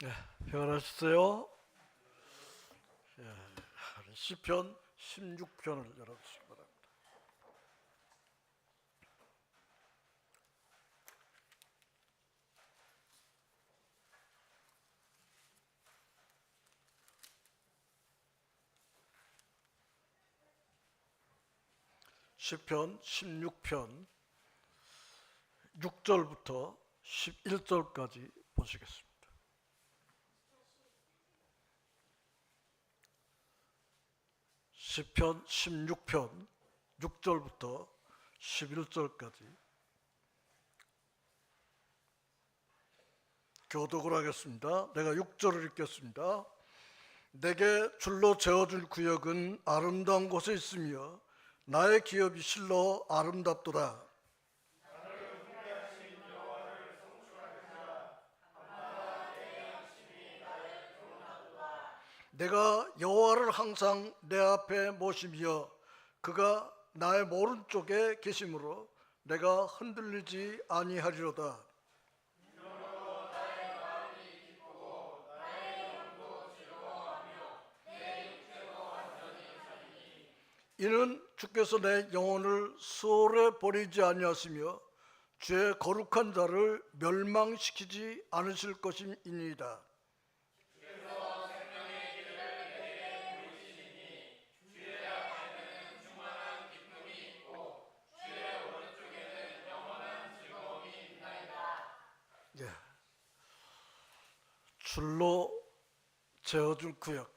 네, 평안하셨어요? 예, 시편 16편을 열어주시기 바랍니다. 시편 16편 6절부터 11절까지 보시겠습니다. 시편 16편 6절부터 11절까지 교독을 하겠습니다. 내가 6절을 읽겠습니다. 내게 줄로 재어줄 구역은 아름다운 곳에 있으며 나의 기업이 실로 아름답도다. 내가 여호와를 항상 내 앞에 모시며 그가 나의 오른쪽에 계심으로 내가 흔들리지 아니하리로다. 이는 주께서 내 영혼을 수월에 버리지 아니하시며 주의 거룩한 자를 멸망시키지 않으실 것임이니이다. 예. 줄로 재어준 구역.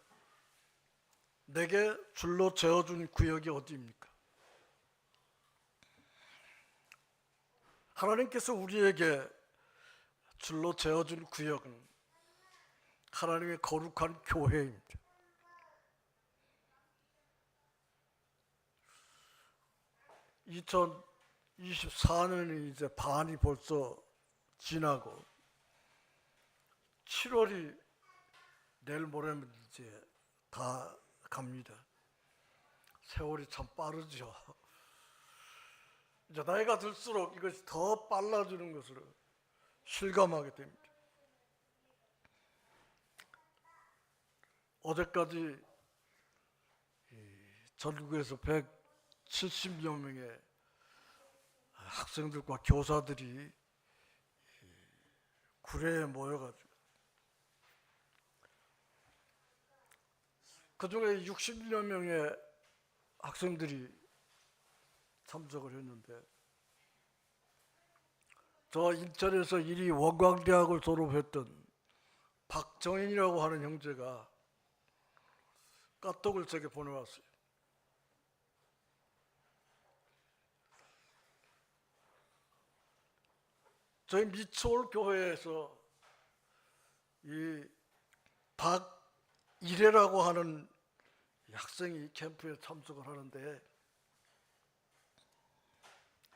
내게 줄로 재어준 구역이 어디입니까? 하나님께서 우리에게 줄로 재어준 구역은 하나님의 거룩한 교회입니다. (2024년이) 이제 반이 벌써 지나고 7월이 내일 모레면 이제 다 갑니다. 세월이 참 빠르죠. 이제 나이가 들수록 이것이 더 빨라지는 것을 실감하게 됩니다. 어제까지 전국에서 170여 명의 학생들과 교사들이 구례에 모여가지고 그 중에 60여 명의 학생들이 참석을 했는데, 저 인천에서 이리 원광대학을 졸업했던 박정인이라고 하는 형제가 카톡을 제게 보내왔어요. 저희 미추홀 교회에서 이 박이래라고 하는 학생이 캠프에 참석을 하는데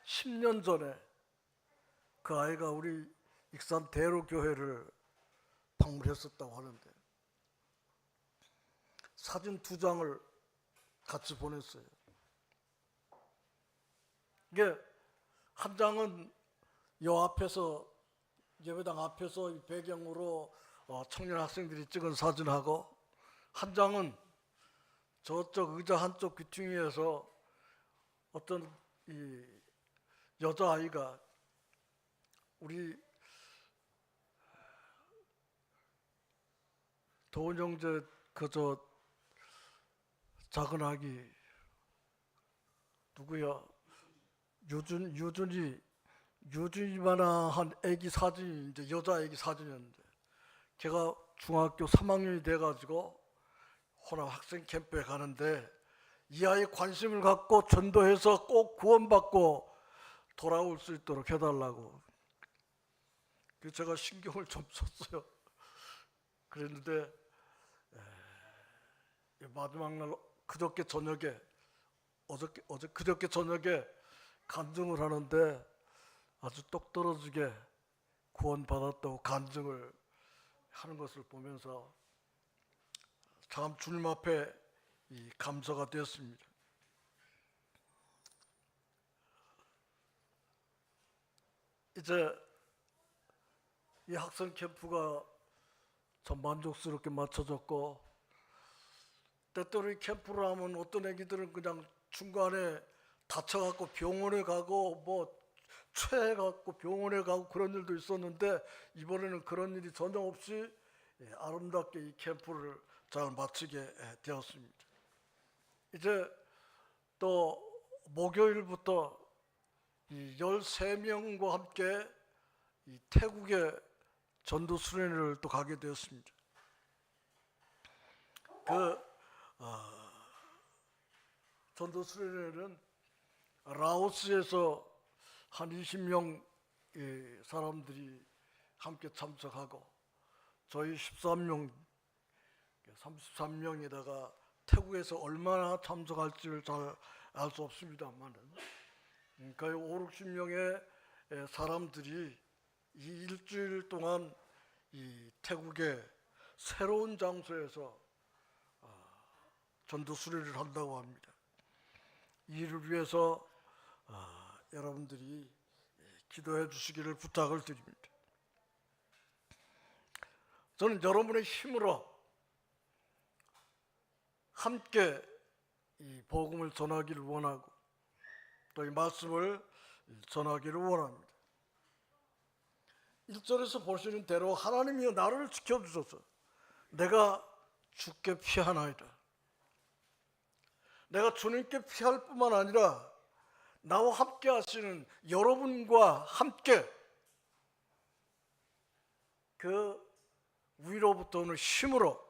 10년 전에 그 아이가 우리 익산 대로교회를 방문했었다고 하는데 사진 2장을 같이 보냈어요. 이게 한 장은 요 앞에서 예배당 앞에서 이 배경으로 청년 학생들이 찍은 사진하고, 한 장은 저쪽 의자 한쪽 귀퉁이에서 어떤 이 여자아이가 우리 도훈 형제 그저 작은 아기 누구야? 유준이만한 애기 사진이 이제 여자 애기 사진이었는데, 걔가 중학교 3학년이 돼가지고 호남 학생 캠프에 가는데 이 아이에 관심을 갖고 전도해서 꼭 구원받고 돌아올 수 있도록 해달라고. 그래서 제가 신경을 좀 썼어요. 그랬는데 마지막 날 그저께 저녁에 간증을 하는데 아주 똑 떨어지게 구원받았다고 간증을 하는 것을 보면서 참 주님 앞에 이 감사가 되었습니다. 이제 이 학생 캠프가 참 만족스럽게 마쳐졌고, 때때로 이 캠프를 하면 어떤 애기들은 그냥 중간에 다쳐갖고 병원에 가고 뭐 체해갖고 병원에 가고 그런 일도 있었는데, 이번에는 그런 일이 전혀 없이 아름답게 이 캠프를 잘 마치게 되었습니다. 이제 또 목요일부터 이 13명과 함께 이 태국의 전도 수련회를 또 가게 되었습니다. 전도 수련회는 라오스에서 한 20명 사람들이 함께 참석하고, 저희 13명, 33명에다가 태국에서 얼마나 참석할지를 잘 알 수 없습니다만, 거의 5, 60명의 사람들이 이 일주일 동안 이 태국의 새로운 장소에서 전도 수련을 한다고 합니다. 이를 위해서 여러분들이 기도해 주시기를 부탁을 드립니다. 저는 여러분의 힘으로 함께 이 복음을 전하기를 원하고, 또 이 말씀을 전하기를 원합니다. 1절에서 보시는 대로 하나님이 나를 지켜주소서. 내가 주께 피하나이다. 내가 주님께 피할 뿐만 아니라 나와 함께 하시는 여러분과 함께 그 위로부터 오는 힘으로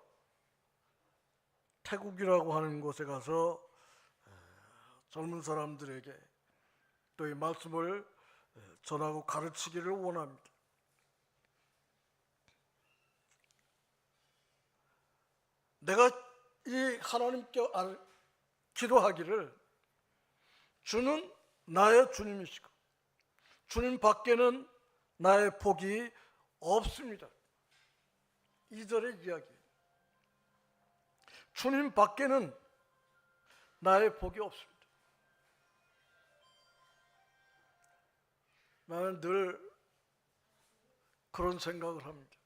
태국이라고 하는 곳에 가서 젊은 사람들에게 또 이 말씀을 전하고 가르치기를 원합니다. 내가 이 하나님께 기도하기를, 주는 나의 주님이시고 주님 밖에는 나의 복이 없습니다. 2절의 이야기예요. 주님 밖에는 나의 복이 없습니다. 나는 늘 그런 생각을 합니다.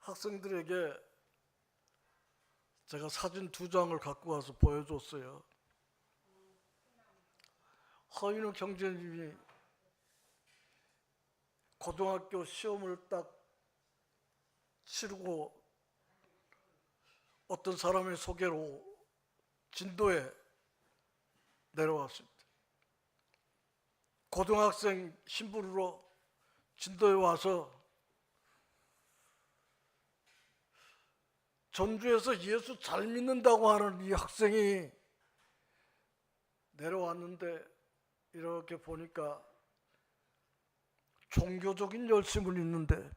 학생들에게 제가 사진 2장을 갖고 와서 보여줬어요. 허인욱 형제님이 고등학교 시험을 딱 치르고 어떤 사람의 소개로 진도에 내려왔습니다. 고등학생 신분으로 진도에 와서 전주에서 예수 잘 믿는다고 하는 이 학생이 내려왔는데, 이렇게 보니까 종교적인 열심은 있는데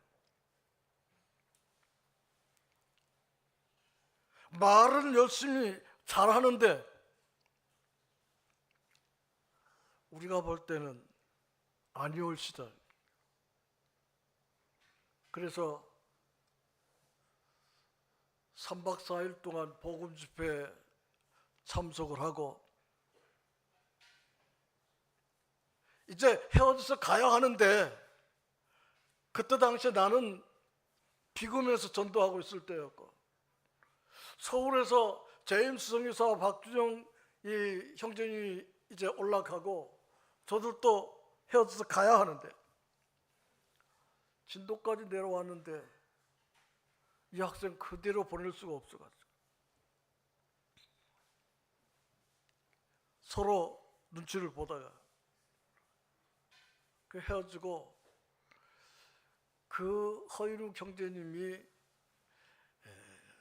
말은 열심히 잘하는데 우리가 볼 때는 아니올 시절. 그래서 3박 4일 동안 복음 집회에 참석을 하고, 이제 헤어져서 가야 하는데, 그때 당시에 나는 비금에서 전도하고 있을 때였고, 서울에서 제임스 성교사와 박준영 이 형제님이 이제 올라가고, 저들 또 헤어져서 가야 하는데, 진도까지 내려왔는데 이 학생 그대로 보낼 수가 없어가지고 서로 눈치를 보다가 그 헤어지고, 그 허인욱 형제님이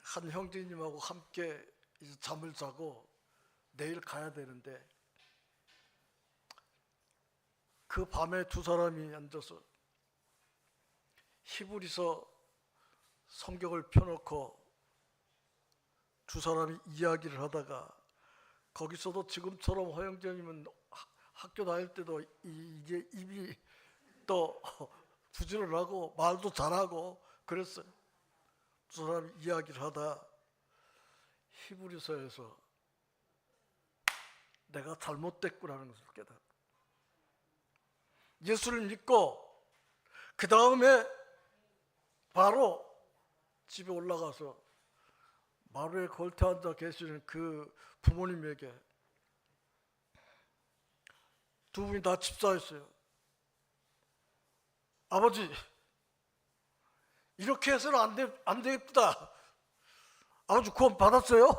한 형제님하고 함께 이제 잠을 자고 내일 가야 되는데, 그 밤에 2사람이 앉아서 히브리서 성경을 펴놓고 2사람이 이야기를 하다가, 거기서도 지금처럼 허영재님은 학교 다닐 때도 이제 입이 또 부지런하고 말도 잘하고 그랬어요. 2사람이 이야기를 하다 히브리서에서 내가 잘못됐구나는 것을 깨달았고, 예수를 믿고 그 다음에 바로 집에 올라가서 마루에 걸터 앉아 계시는 그 부모님에게, 두 분이 다 집사였어요. 아버지, 이렇게 해서는 안 되겠다. 아버지 구원 받았어요?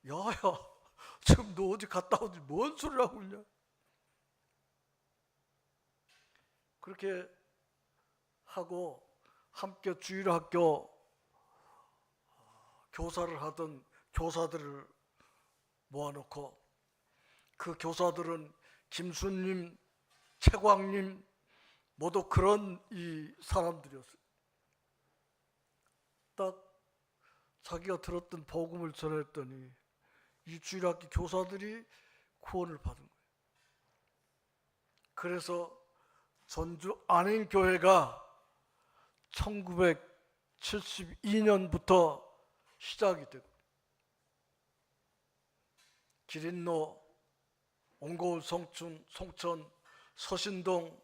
야야, 지금 너 어디 갔다 오지 뭔 소리를 하고 있냐. 그렇게 하고 함께 주일학교 교사를 하던 교사들을 모아놓고, 그 교사들은 김수님, 최광님 모두 그런 이 사람들이었어요. 딱 자기가 들었던 복음을 전했더니 이 주일학교 교사들이 구원을 받은 거예요. 그래서 전주 안행교회가 1972년부터 시작이 되고, 기린로, 옹거울, 송천, 서신동,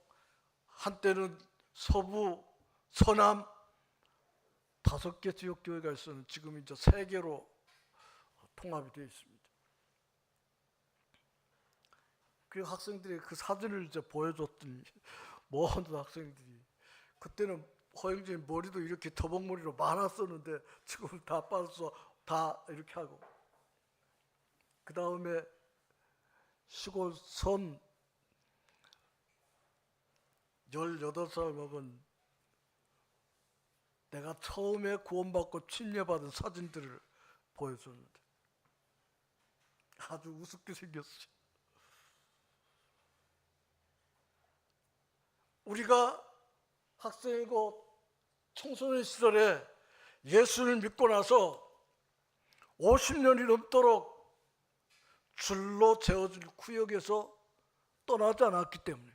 한때는 서부, 서남 5개 지역교회가 있었는데 지금 이제 3개로 통합이 되어 있습니다. 그리고 학생들이 그 사진을 이제 보여줬더니 모든 학생들이, 그때는 허영진 머리도 이렇게 더벅머리로 많았었는데 지금 다 빠져서 다 이렇게 하고, 그 다음에 시골 선 18살 먹은 내가 처음에 구원받고 침례받은 사진들을 보여줬는데 아주 우습게 생겼어요. 우리가 학생이고 청소년 시절에 예수를 믿고 나서 50년이 넘도록 줄로 재어줄 구역에서 떠나지 않았기 때문에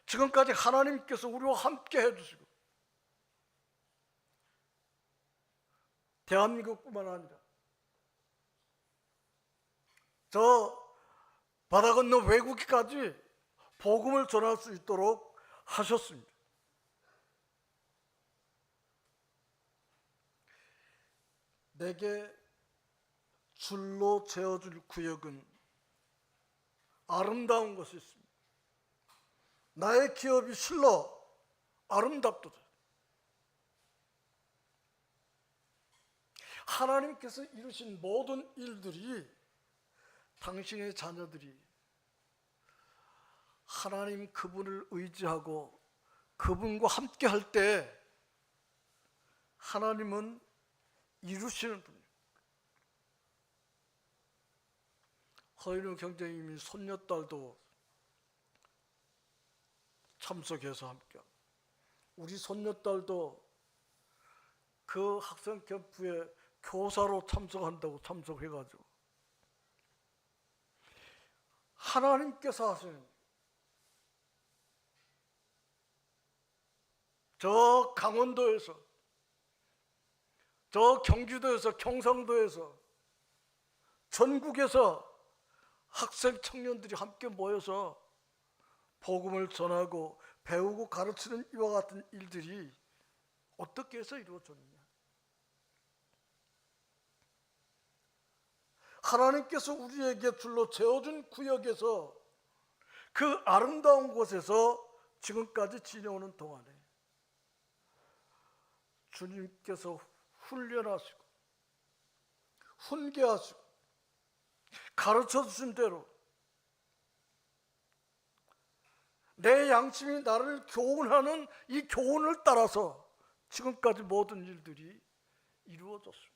지금까지 하나님께서 우리와 함께 해주시고, 대한민국뿐만 아니라 저 바다 건너 외국까지 복음을 전할 수 있도록 하셨습니다. 내게 줄로 재어줄 구역은 아름다운 것이 있습니다. 나의 기업이 실로 아름답도다. 하나님께서 이루신 모든 일들이, 당신의 자녀들이 하나님 그분을 의지하고 그분과 함께 할 때 하나님은 이루시는 분이에요. 허인우 경제님이 손녀딸도 참석해서 함께, 우리 손녀딸도 그 학생 캠프에 교사로 참석한다고 참석해가지고 하나님께서 하시는, 저 강원도에서, 저 경기도에서, 경상도에서, 전국에서 학생 청년들이 함께 모여서 복음을 전하고 배우고 가르치는 이와 같은 일들이 어떻게 해서 이루어졌느냐. 하나님께서 우리에게 줄로 재어준 구역에서, 그 아름다운 곳에서 지금까지 지내오는 동안에 주님께서 훈련하시고 훈계하시고 가르쳐 주신 대로 내 양심이 나를 교훈하는 이 교훈을 따라서 지금까지 모든 일들이 이루어졌습니다.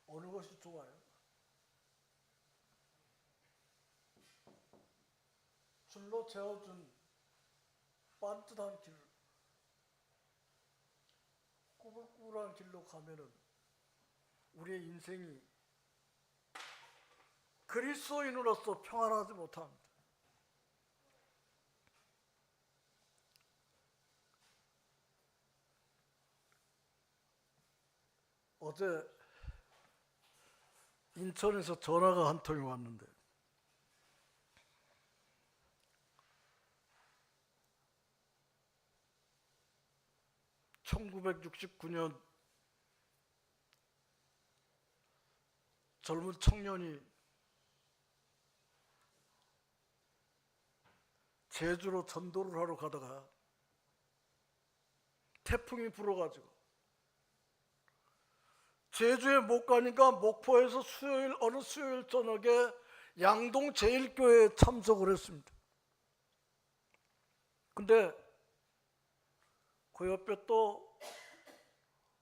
어느 것이 좋아요? 줄로 재어준 반듯한 길, 꾸불꾸불한 길로 가면은 우리의 인생이 그리스도인으로서 평안하지 못합니다. 어제 인천에서 전화가 한 통이 왔는데 (1969년) 젊은 청년이 제주로 전도를 하러 가다가 태풍이 불어가지고 제주에 못 가니까 목포에서 어느 수요일 저녁에 양동 제일교회에 참석을 했습니다. 근데 그 옆에 또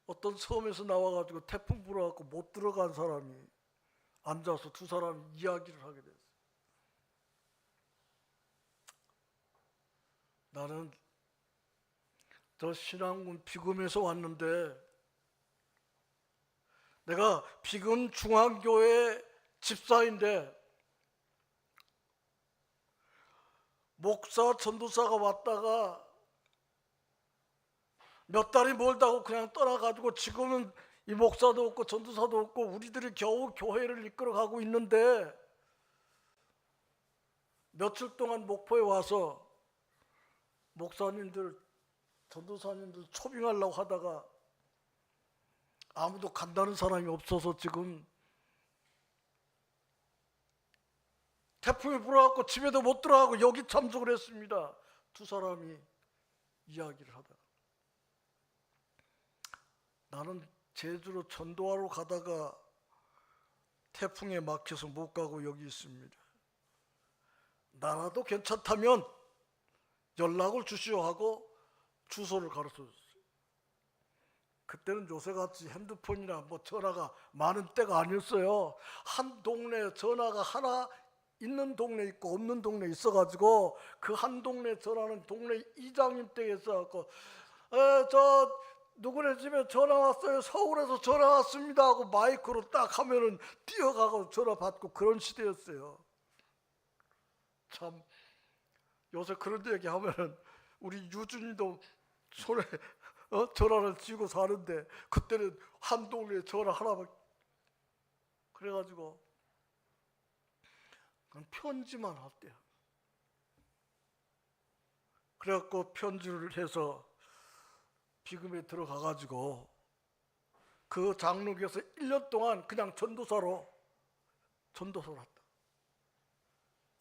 어떤 섬에서 나와가지고 태풍 불어갖고 못 들어간 사람이 앉아서 두 사람이 이야기를 하게 됐어요. 나는 저 신안군 비금에서 왔는데 내가 비금 중앙교회 집사인데 목사 전도사가 왔다가 몇 달이 멀다고 그냥 떠나가지고 지금은 이 목사도 없고 전도사도 없고 우리들이 겨우 교회를 이끌어가고 있는데 며칠 동안 목포에 와서 목사님들 전도사님들 초빙하려고 하다가 아무도 간다는 사람이 없어서 지금 태풍이 불어갖고 집에도 못 들어가고 여기 참석을 했습니다. 두 사람이 이야기를 하다가 나는 제주로 전도하러 가다가 태풍에 막혀서 못 가고 여기 있습니다. 나라도 괜찮다면 연락을 주시오 하고 주소를 가르쳐줬어요. 그때는 요새같이 핸드폰이나 뭐 전화가 많은 때가 아니었어요. 한 동네에 전화가 하나 있는 동네 있고 없는 동네 있어가지고 그 한 동네 전화는 동네 이장님 댁에 있어갖고 저 누구네 집에 전화 왔어요. 서울에서 전화 왔습니다 하고 마이크로 딱 하면은 뛰어가고 전화 받고 그런 시대였어요. 참 요새 그런 얘기 하면은 우리 유준이도 손에 전화를 쥐고 사는데 그때는 한 동네에 전화 하나만 그래가지고 그냥 편지만 할때요. 그래갖고 편지를 해서 비금에 들어가가지고 그 장로교에서 1년 동안 그냥 전도사로 했다.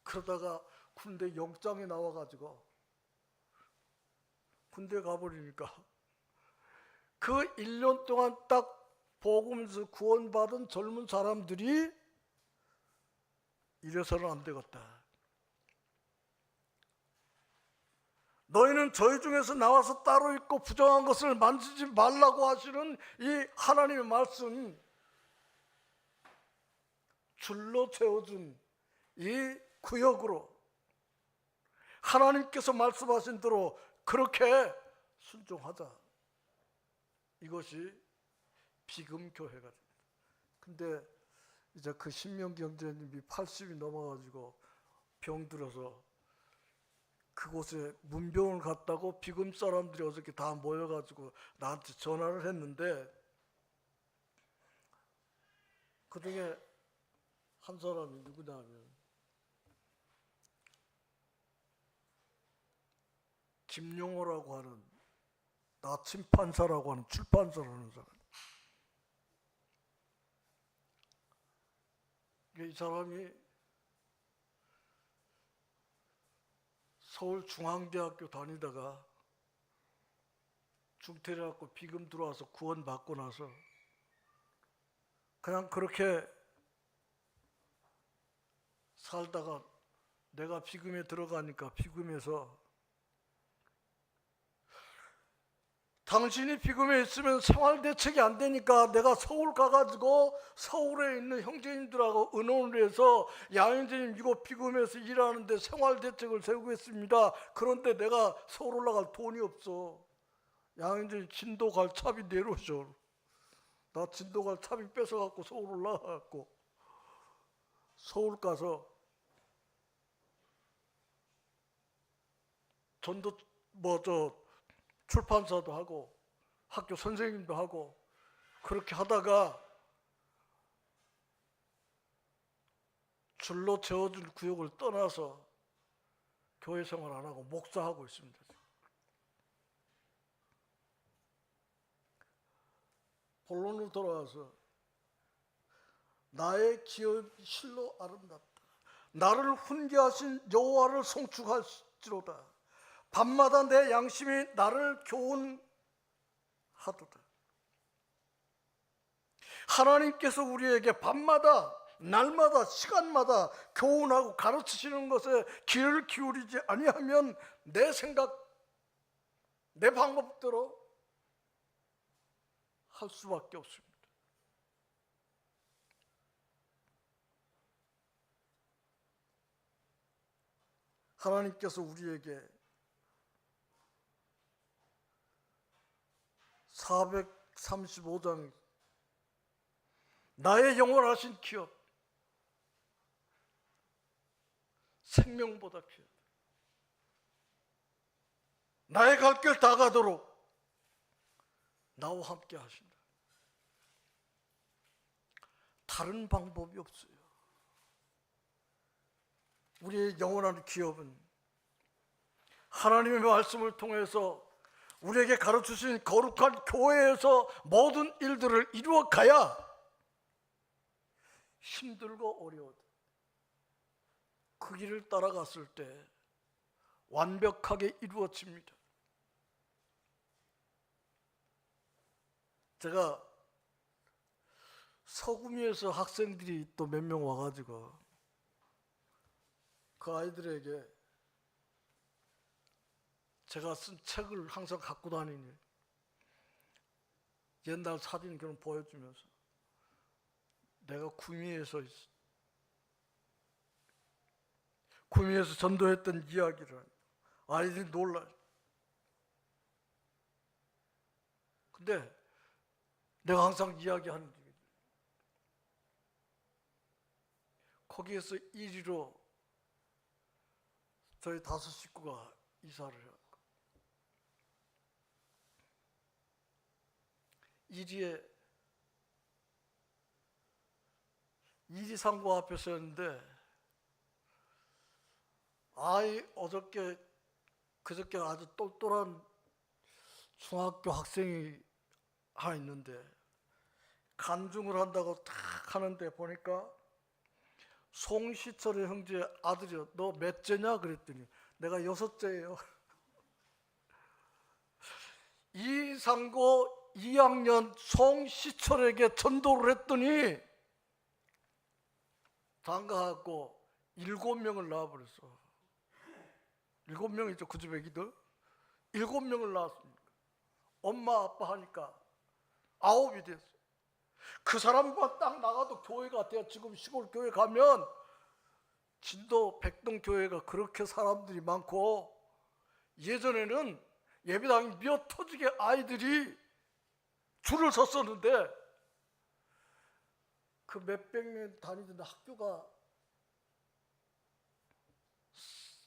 그러다가 군대 영장이 나와가지고 군대 가버리니까 그 1년 동안 딱 복음에서 구원받은 젊은 사람들이 이래서는 안 되겠다. 너희는 저희 중에서 나와서 따로 있고 부정한 것을 만지지 말라고 하시는 이 하나님의 말씀, 줄로 채워준 이 구역으로 하나님께서 말씀하신 대로 그렇게 순종하자. 이것이 비금교회가 됩니다. 근데 이제 그 신명기 형제님이 80이 넘어가지고 병들어서 그곳에 문병을 갔다고 비금 사람들이 어저께 다 모여가지고 나한테 전화를 했는데 그 중에 한 사람이 누구냐 하면 김용호라고 하는 나침판사라고 하는 출판사라는 사람. 이 사람이 서울중앙대학교 다니다가 중퇴해갖고 비금 들어와서 구원받고 나서 그냥 그렇게 살다가 내가 비금에 들어가니까 비금에서 당신이 비금에 있으면 생활대책이 안 되니까 내가 서울 가가지고 서울에 있는 형제님들하고 의논을 해서 양형제님 이거 비금에서 일하는데 생활대책을 세우겠습니다. 그런데 내가 서울 올라갈 돈이 없어. 양형제님 진도 갈 차비 내려오셔. 나 진도 갈 차비 뺏어갖고 서울 올라가갖고 서울 가서 전도 출판사도 하고 학교 선생님도 하고 그렇게 하다가 줄로 재워준 구역을 떠나서 교회 생활 안 하고 목사하고 있습니다. 본론으로 돌아와서 나의 기업이 실로 아름답다. 나를 훈계하신 여호와를 송축할지로다. 밤마다 내 양심이 나를 교훈하도다. 하나님께서 우리에게 밤마다 날마다 시간마다 교훈하고 가르치시는 것에 귀를 기울이지 아니하면 내 생각, 내 방법대로 할 수밖에 없습니다. 하나님께서 우리에게 435장 나의 영원하신 기업, 생명보다 귀하다. 나의 갈 길 다 가도록 나와 함께 하신다. 다른 방법이 없어요. 우리의 영원한 기업은 하나님의 말씀을 통해서 우리에게 가르치신 거룩한 교회에서 모든 일들을 이루어 가야 힘들고 어려워도 그 길을 따라갔을 때 완벽하게 이루어집니다. 제가 서구미에서 학생들이 또 몇 명 와가지고 그 아이들에게 제가 쓴 책을 항상 갖고 다니니 옛날 사진 그런 보여주면서 내가 구미에서 전도했던 이야기를 아이들이 놀라요. 근데 내가 항상 이야기하는 게 거기에서 1위로 저희 5 식구가 이사를 해요. 1위에 이리상고 앞에 서였는데 그저께 아주 똘똘한 중학교 학생이 하나 있는데 간증을 한다고 탁 하는데 보니까 송시철의 형제 아들이요. 너 몇째냐? 그랬더니 내가 6째예요. 이상고 2학년 송시철에게 전도를 했더니 장가하고 7명을 낳아버렸어. 7명이죠. 그 집 애기들 7명을 낳았습니다. 엄마 아빠 하니까 9이 됐어요. 그 사람과 딱 나가도 교회가 돼요. 지금 시골 교회 가면 진도 백동 교회가 그렇게 사람들이 많고 예전에는 예배당이 미어 터지게 아이들이 줄을 섰었는데 그 몇백 년 다니던 학교가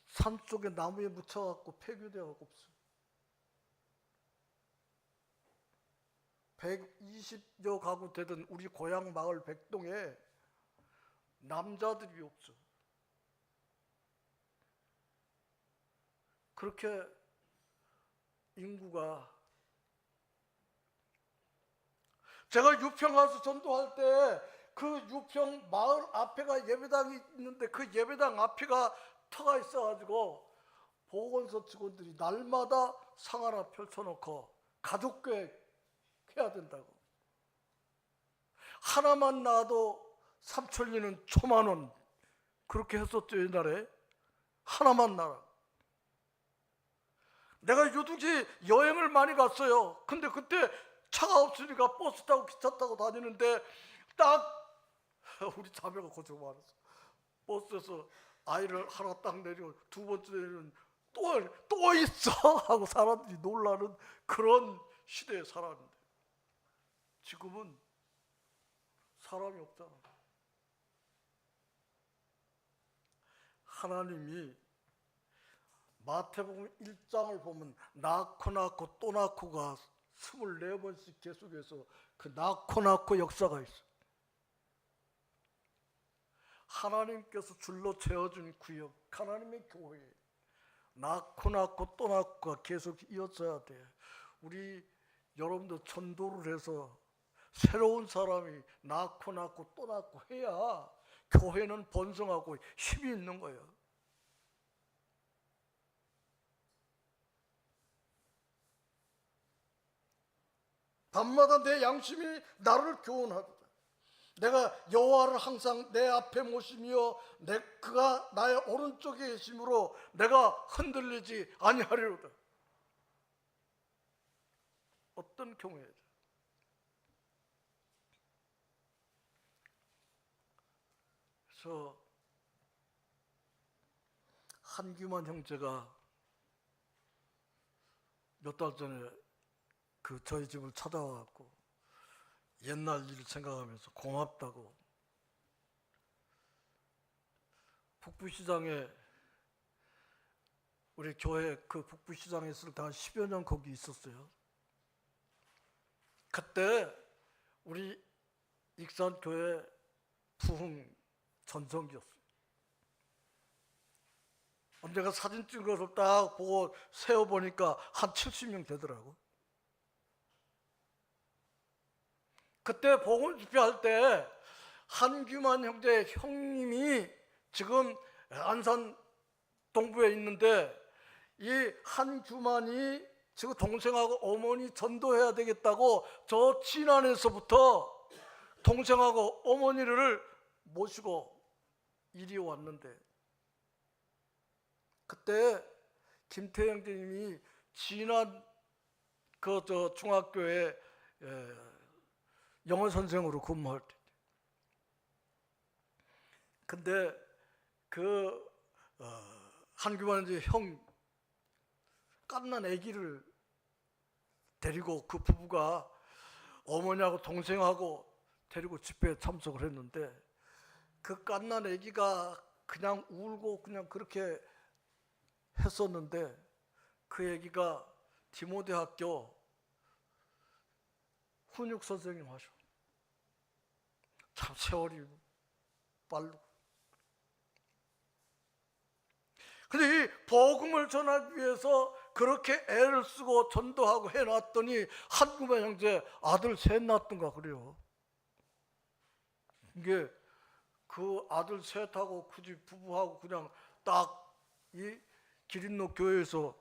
산 쪽에 나무에 묻혀갖고 폐교되어갖고 없어요. 120여 가구 되던 우리 고향 마을 백동에 남자들이 없어. 그렇게 인구가 제가 유평 가서 전도할 때 그 유평 마을 앞에가 예배당이 있는데 그 예배당 앞에가 터가 있어가지고 보건소 직원들이 날마다 상 하나 펼쳐놓고 가족교회 해야 된다고. 하나만 낳아도 삼천리는 1,000,000원 그렇게 했었죠. 옛날에 하나만 낳아. 내가 유두지 여행을 많이 갔어요. 근데 그때 차가 없으니까 버스 타고 기차 타고 다니는데 딱 우리 자매가 고생 많았어. 버스에서 아이를 하나 딱 내리고 두 번째 내리면 또 있어 하고 사람들이 놀라는 그런 시대에 살았는데 지금은 사람이 없잖아. 하나님이 마태복음 1장을 보면 낳고 또 낳고가 24번씩 계속해서 그 낳고 역사가 있어. 하나님께서 줄로 채워준 구역, 하나님의 교회, 낳고 또 낳고가 계속 이어져야 돼. 우리 여러분도 전도를 해서 새로운 사람이 낳고 또 낳고 해야 교회는 번성하고 힘이 있는 거예요. 밤마다 내 양심이 나를 교훈하도다. 내가 여호와를 항상 내 앞에 모시며 그가 나의 오른쪽에 계심으로 내가 흔들리지 아니하리로다. 어떤 경우에도. 그래서 한규만 형제가 몇 달 전에 저희 집을 찾아와갖고 옛날 일을 생각하면서 고맙다고, 북부시장에 우리 교회 북부시장에 있을 때 한 10여 년 거기 있었어요. 그때 우리 익산교회 부흥 전성기였어요. 내가 사진 찍은 것을 딱 보고 세어보니까 한 70명 되더라고. 그때 복음 집회할 때 한규만 형제 형님이 지금 안산 동부에 있는데, 이 한규만이 지금 동생하고 어머니 전도해야 되겠다고 저 진안에서부터 동생하고 어머니를 모시고 이리 왔는데, 그때 김태 형제님이 진안 중학교에 영어 선생으로 근무할 때, 근데 한규만 형 갓난 아기를 데리고 그 부부가 어머니하고 동생하고 데리고 집회에 참석을 했는데, 그 갓난 아기가 그냥 울고 그냥 그렇게 했었는데, 그 아기가 디모데 학교 훈육 선생님 하셔. 참 세월이 빠르고. 근데 이 복음을 전하기 위해서 그렇게 애를 쓰고 전도하고 해놨더니 한규만 형제 아들 셋 낳았던가 그래요. 이게 그 아들 셋하고 그 집 부부하고 그냥 딱 이 기린로 교회에서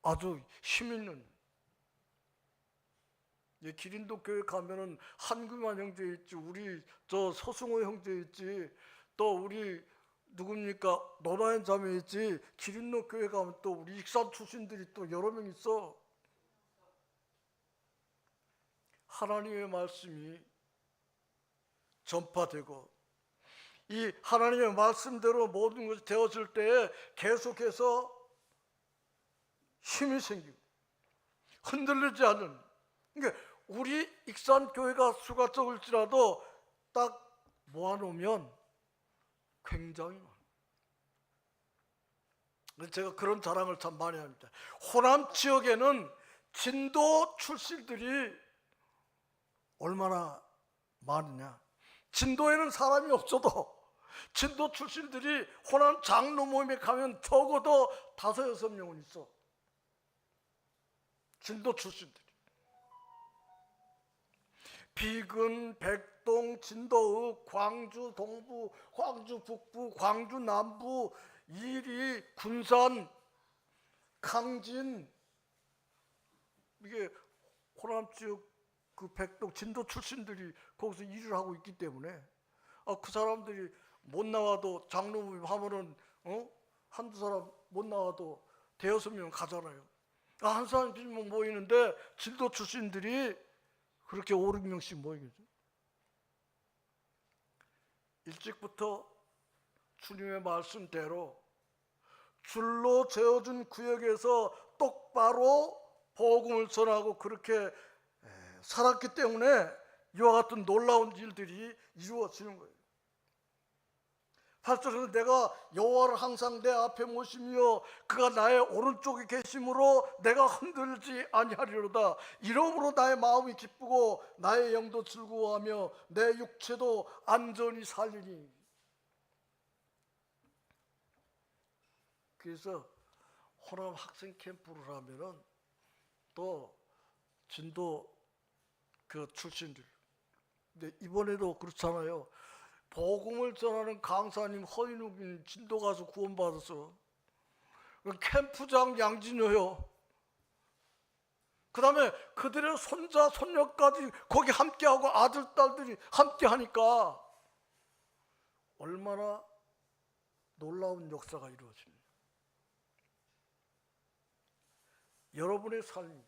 아주 힘있는, 기린도 교회 가면은 한규만 형제 있지, 우리 서승호 형제 있지, 또 우리 누굽니까 노나연 자매 있지, 기린로 교회 가면 또 우리 익산 출신들이 또 여러 명 있어. 하나님의 말씀이 전파되고 이 하나님의 말씀대로 모든 것이 되어질 때에 계속해서 힘이 생기고 흔들리지 않는, 그러니까 우리 익산교회가 수가 적을지라도 딱 모아놓으면 굉장히 많아요. 제가 그런 자랑을 참 많이 합니다. 호남 지역에는 진도 출신들이 얼마나 많으냐. 진도에는 사람이 없어도 진도 출신들이 호남 장로 모임에 가면 적어도 5, 6명은 있어. 진도 출신들이. 비근, 백동, 진도읍, 광주 동부, 광주 북부, 광주 남부, 이리, 군산, 강진, 이게 호남 지역 백동, 진도 출신들이 거기서 일을 하고 있기 때문에 그 사람들이 못 나와도 장로 모임 하면은 한두 사람 못 나와도 5, 6명 가잖아요. 한 사람씩 모이는데 진도 출신들이 그렇게 5, 6명씩 모이겠죠. 일찍부터 주님의 말씀대로 줄로 재어준 구역에서 똑바로 복음을 전하고 그렇게 살았기 때문에 이와 같은 놀라운 일들이 이루어지는 거예요. 8절에서 내가 여호와를 항상 내 앞에 모시며 그가 나의 오른쪽에 계심으로 내가 흔들지 아니하리로다. 이러므로 나의 마음이 기쁘고 나의 영도 즐거워하며 내 육체도 안전히 살리니. 그래서 호남 학생 캠프를 하면은 또 진도 그 출신들, 근데 이번에도 그렇잖아요. 복음을 전하는 강사님 허인욱님 진도 가서 구원받았어. 캠프장 양진호요. 그 다음에 그들의 손자 손녀까지 거기 함께하고 아들 딸들이 함께하니까 얼마나 놀라운 역사가 이루어집니다. 여러분의 삶이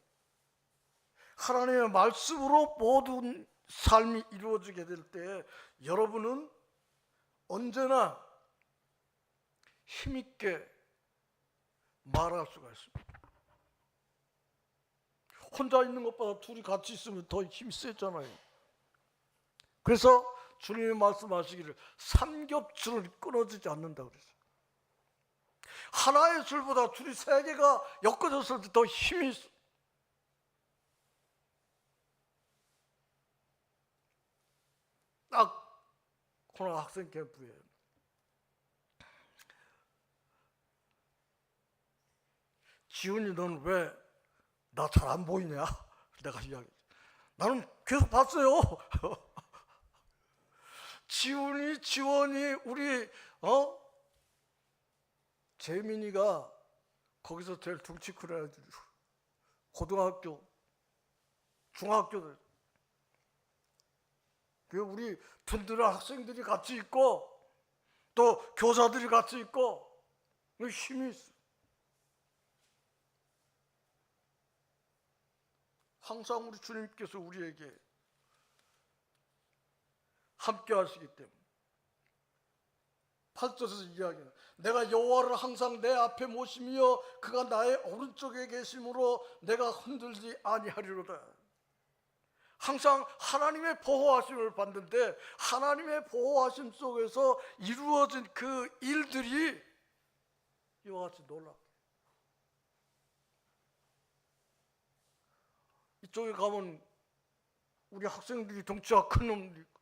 하나님의 말씀으로 모든 삶이 이루어지게 될 때 여러분은 언제나 힘있게 말할 수가 있습니다. 혼자 있는 것보다 둘이 같이 있으면 더 힘이 세잖아요. 그래서 주님이 말씀하시기를 삼겹줄은 끊어지지 않는다 그랬어요. 하나의 줄보다 줄이 세 개가 엮어졌을 때 더 힘이 있어. 딱 코로나 학생 캠프에 지훈이 넌 왜 나 잘 안 보이냐? 내가 이야기. 나는 계속 봤어요. 지훈이, 지원이, 우리 재민이가 거기서 제일 둥치 큰 애들, 고등학교, 중학교들. 우리 든든한 학생들이 같이 있고 또 교사들이 같이 있고 힘이 있어. 항상 우리 주님께서 우리에게 함께 하시기 때문에 8절에서 이야기는 내가 여호와를 항상 내 앞에 모시며 그가 나의 오른쪽에 계심으로 내가 흔들지 아니하리로다. 항상 하나님의 보호하심을 받는데 하나님의 보호하심 속에서 이루어진 그 일들이 이와 같이 놀랍다. 이쪽에 가면 우리 학생들이 덩치가 큰 놈들이 있고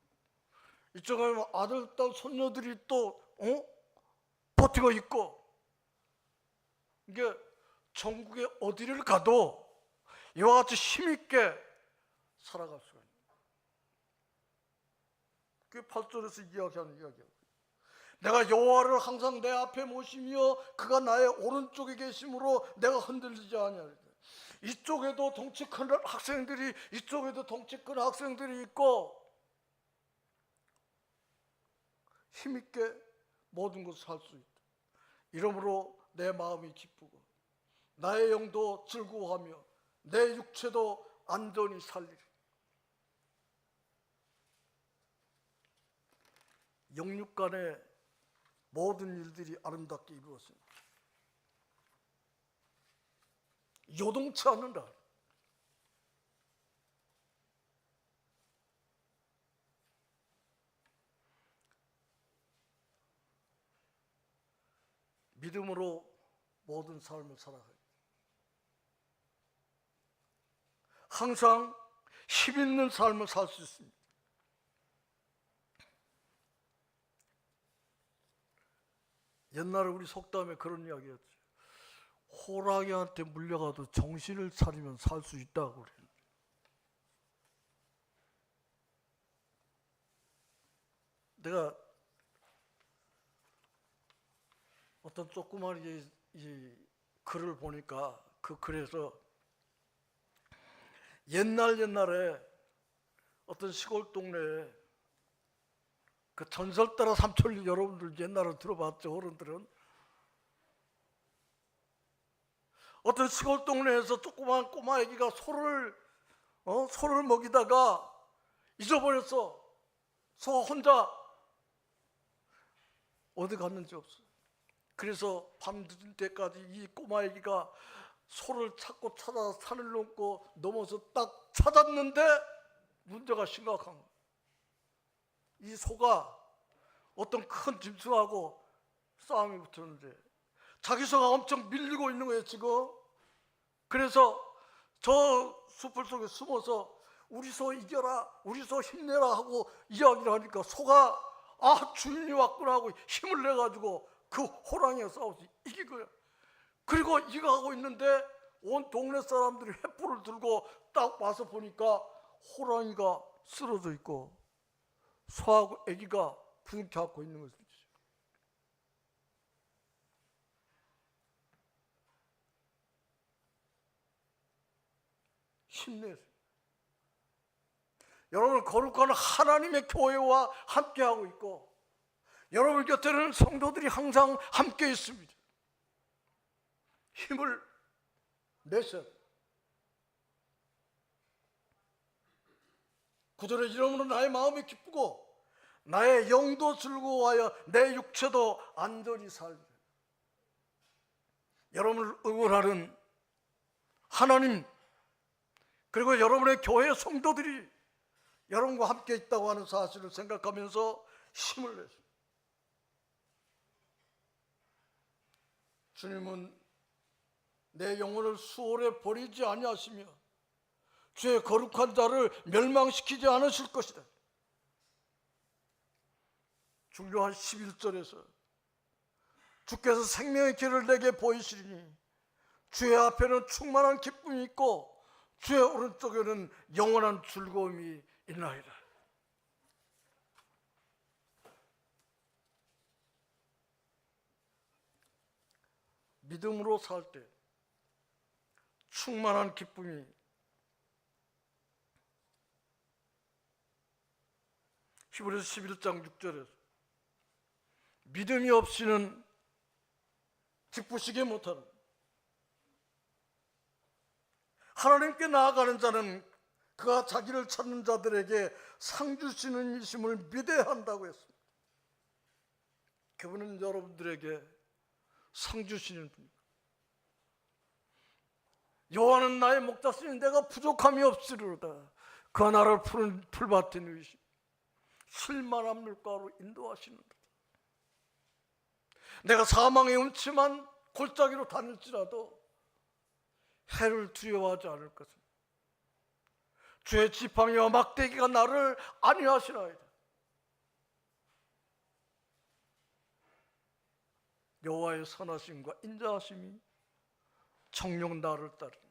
이쪽에 가면 아들, 딸, 손녀들이 또 버티고 있고 이게 전국에 어디를 가도 이와 같이 힘있게 살아갈 수가 있는 거예요. 그게 8절에서 이야기하는 이야기예요. 내가 여호와를 항상 내 앞에 모시며 그가 나의 오른쪽에 계심으로 내가 흔들리지 아니하리라. 이쪽에도 덩치 큰 학생들이 이쪽에도 덩치 큰 학생들이 있고 힘있게 모든 것을 할 수 있다. 이러므로 내 마음이 기쁘고 나의 영도 즐거워하며 내 육체도 안전히 살리리. 영육 간의 모든 일들이 아름답게 이루어집니다. 요동치 않는다. 믿음으로 모든 삶을 살아가요. 항상 힘 있는 삶을 살 수 있습니다. 옛날에 우리 속담에 그런 이야기였죠. 호랑이한테 물려가도 정신을 차리면 살 수 있다고 그래요. 내가 어떤 조그만 이 글을 보니까 그 글에서 옛날에 어떤 시골 동네에 그 전설따라 삼천리 여러분들 옛날에 들어봤죠? 어른들은 어떤 시골 동네에서 조그만 꼬마 애기가 소를 먹이다가 잊어버렸어. 소 혼자 어디 갔는지 없어. 그래서 밤늦은 때까지 이 꼬마 애기가 소를 찾고 찾아서 산을 넘고 넘어서 딱 찾았는데 문제가 심각한 거야. 이 소가 어떤 큰 짐승하고 싸움이 붙었는데 자기 소가 엄청 밀리고 있는 거예요 지금. 그래서 저 숲을 속에 숨어서 우리 소 이겨라, 우리 소 힘내라 하고 이야기를 하니까 소가 주인이 왔구나 하고 힘을 내가지고 그 호랑이와 싸워서 이긴 거예요. 그리고 이겨가고 있는데 온 동네 사람들이 횃불을 들고 딱 와서 보니까 호랑이가 쓰러져 있고 소하고 애기가 부둥켜 안고 있는 것이죠. 힘내세요. 여러분 거룩한 하나님의 교회와 함께하고 있고 여러분 곁에는 성도들이 항상 함께 있습니다. 힘을 내셔. 구절에 이러므로 나의 마음이 기쁘고 나의 영도 즐거워하여 내 육체도 안전히 살리라. 여러분을 응원하는 하나님 그리고 여러분의 교회 성도들이 여러분과 함께 있다고 하는 사실을 생각하면서 힘을 내세요. 주님은 내 영혼을 수월에 버리지 아니하시며 주의 거룩한 자를 멸망시키지 않으실 것이다. 중요한 11절에서 주께서 생명의 길을 내게 보이시리니 주의 앞에는 충만한 기쁨이 있고 주의 오른쪽에는 영원한 즐거움이 있나이다. 믿음으로 살 때 충만한 기쁨이 11에서 11장 6절에서 믿음이 없이는 기쁘시게 못하는 하나님께 나아가는 자는 그가 자기를 찾는 자들에게 상 주시는 이심을 믿어야 한다고 했습니다. 그분은 여러분들에게 상 주시는 분입니다. 여호와는 나의 목자시니 내가 부족함이 없으리로다. 그가 나를 푸른 풀밭에 누이시고 실만한 물가로 인도하시는다. 내가 사망의 음침한 골짜기로 다닐지라도 해를 두려워하지 않을 것은 주의 지팡이와 막대기가 나를 안위하시나이다. 여호와의 선하심과 인자하심이 정녕 나를 따르니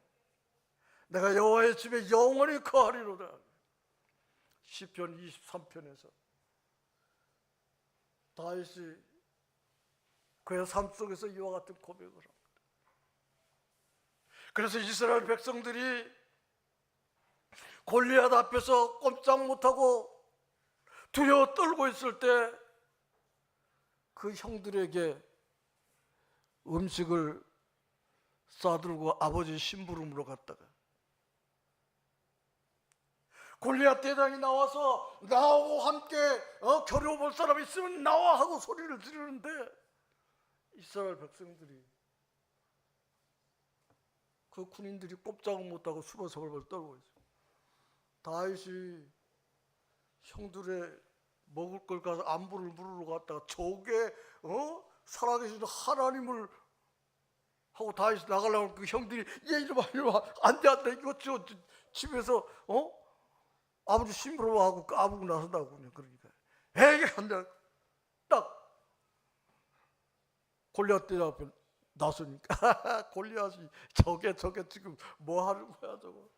내가 여호와의 집에 영원히 거하리로다. 시편 23편에서 다윗이 그의 삶 속에서 이와 같은 고백을 합니다. 그래서 이스라엘 백성들이 골리앗 앞에서 꼼짝 못하고 두려워 떨고 있을 때 그 형들에게 음식을 싸들고 아버지 심부름으로 갔다가 골리앗 대장이 나와서 나하고 함께 겨루어볼 사람 있으면 나와 하고 소리를 지르는데 이스라엘 백성들이 그 군인들이 꼼짝을 못하고 숨어서 벌벌 떨고 있어요. 다윗이 형들의 먹을 걸 가서 안부를 물으러 갔다가 저게 살아계신 하나님을 하고 다윗이 나가려고 그 형들이 얘 이리 와 안돼 이거 저 집에서 아버지 심부름 하고 까부고 나선다고 그러니까 에이 안돼 딱 골리앗 대장 앞에 나서니까 골리앗이 저게 지금 뭐 하는 거야 저거?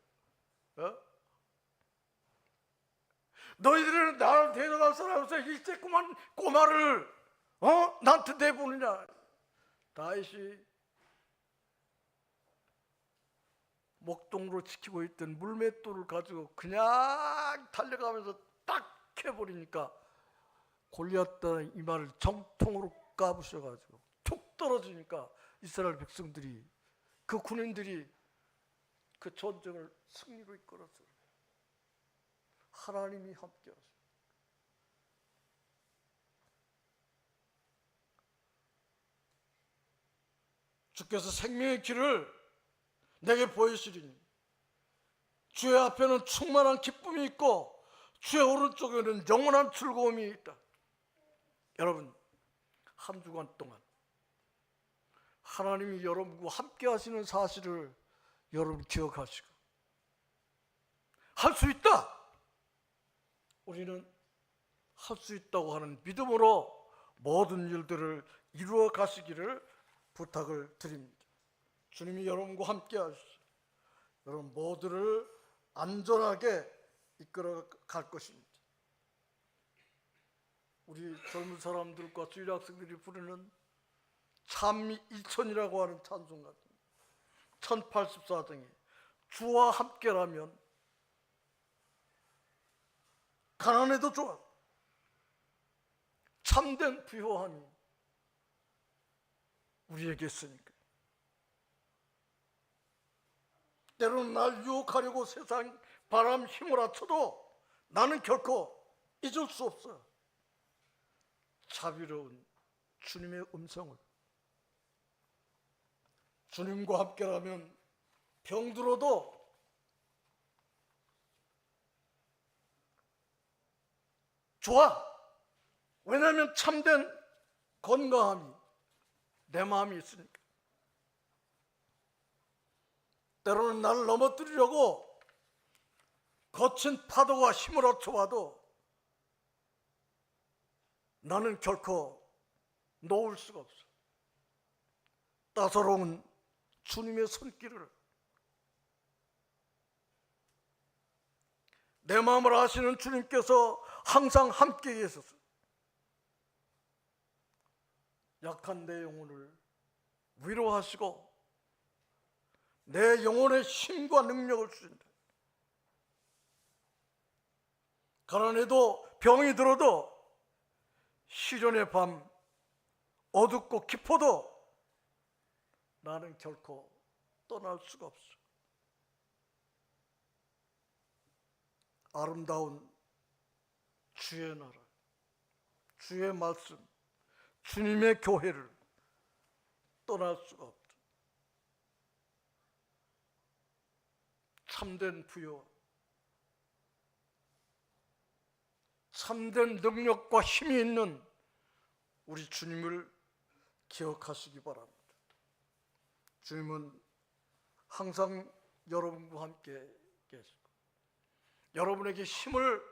너희들은 나를 데려갈 사람으로서 이 쬐끄만 꼬마를 나한테 내보느냐? 다윗이 목동으로 지키고 있던 물맷돌을 가지고 그냥 달려가면서 딱 해버리니까 골리앗 대장이 이마를 정통으로 까부셔가지고 툭 떨어지니까 이스라엘 백성들이 그 군인들이 그 전쟁을 승리로 이끌었어요. 하나님이 함께하십니다. 주께서 생명의 길을 내게 보이시리니 주의 앞에는 충만한 기쁨이 있고 주의 오른쪽에는 영원한 즐거움이 있다. 여러분, 한 주간 동안 하나님이 여러분과 함께 하시는 사실을 여러분 기억하시고, 할 수 있다! 우리는 할 수 있다고 하는 믿음으로 모든 일들을 이루어 가시기를 부탁을 드립니다. 주님이 여러분과 함께 하시고 여러분 모두를 안전하게 이끌어 갈 것입니다. 우리 젊은 사람들과 주일 학생들이 부르는 찬미 2000이라고 하는 찬송 같은 1084등에 주와 함께라면 가난해도 좋아. 참된 부요함이 우리에게 있으니까. 때로는 날 유혹하려고 세상 바람 휘몰아쳐도 나는 결코 잊을 수 없어. 자비로운 주님의 음성을. 주님과 함께라면 병들어도 좋아. 왜냐하면 참된 건강함이 내 마음이 있으니까. 때로는 나를 넘어뜨리려고 거친 파도가 휘몰아쳐 와도 나는 결코 놓을 수가 없어. 따사로운 주님의 손길을, 내 마음을 아시는 주님께서 항상 함께 계셔서 약한 내 영혼을 위로하시고 내 영혼의 힘과 능력을 주신다. 가난해도 병이 들어도 시련의 밤 어둡고 깊어도 나는 결코 떠날 수가 없어. 아름다운 주의 나라, 주의 말씀, 주님의 교회를 떠날 수가 없다. 참된 부요, 참된 능력과 힘이 있는 우리 주님을 기억하시기 바랍니다. 주님은 항상 여러분과 함께 계시고 여러분에게 힘을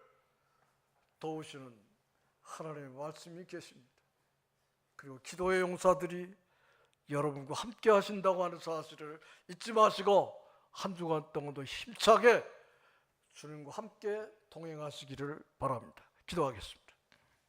도우시는 하나님의 말씀이 계십니다. 그리고 기도의 용사들이 여러분과 함께 하신다고 하는 사실을 잊지 마시고 한 주간 동안도 힘차게 주님과 함께 동행하시기를 바랍니다. 기도하겠습니다.